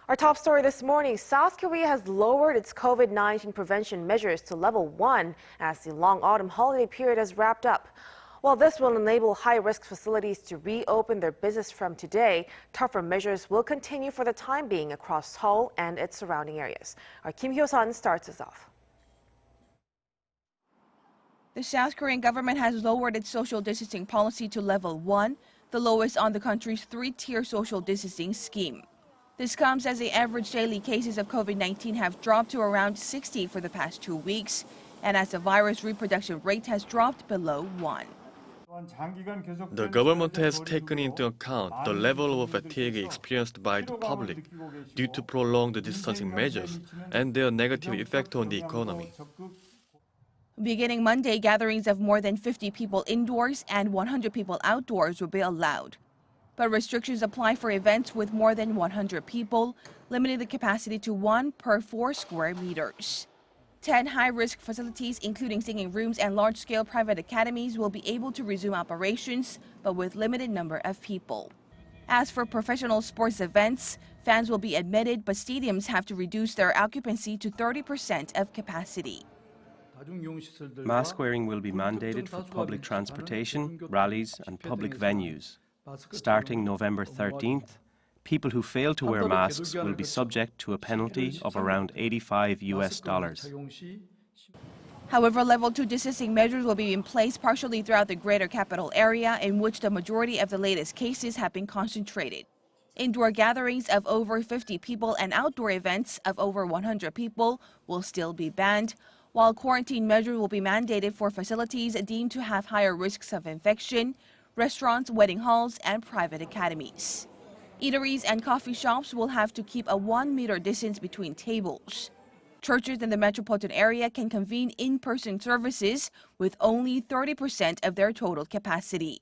Our top story this morning, South Korea has lowered its COVID-19 prevention measures to level 1 as the long autumn holiday period has wrapped up. While this will enable high-risk facilities to reopen their business from today, tougher measures will continue for the time being across Seoul and its surrounding areas. Our Hyo-sun starts us off. The South Korean government has lowered its social distancing policy to level 1, the lowest on the country's three-tier social distancing scheme. This comes as the average daily cases of COVID-19 have dropped to around 60 for the past 2 weeks, and as the virus reproduction rate has dropped below 1. The government has taken into account the level of fatigue experienced by the public due to prolonged distancing measures and their negative effect on the economy. Beginning Monday, gatherings of more than 50 people indoors and 100 people outdoors will be allowed. But restrictions apply for events with more than 100 people, limiting the capacity to 1 per 4 square meters. 10 high-risk facilities, including singing rooms and large-scale private academies, will be able to resume operations, but with limited number of people. As for professional sports events, fans will be admitted, but stadiums have to reduce their occupancy to 30% of capacity. Mask wearing will be mandated for public transportation, rallies and public venues. Starting November 13th, people who fail to wear masks will be subject to a penalty of around $85. However, level 2 distancing measures will be in place partially throughout the greater capital area, in which the majority of the latest cases have been concentrated. Indoor gatherings of over 50 people and outdoor events of over 100 people will still be banned, while quarantine measures will be mandated for facilities deemed to have higher risks of infection, restaurants, wedding halls, and private academies. Eateries and coffee shops will have to keep a 1-meter distance between tables. Churches in the metropolitan area can convene in-person services with only 30% of their total capacity.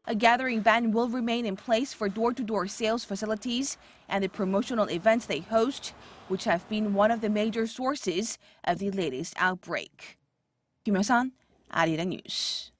A gathering ban will remain in place for door-to-door sales facilities and the promotional events they host, which have been one of the major sources of the latest outbreak. Hyo-sun, Arirang News.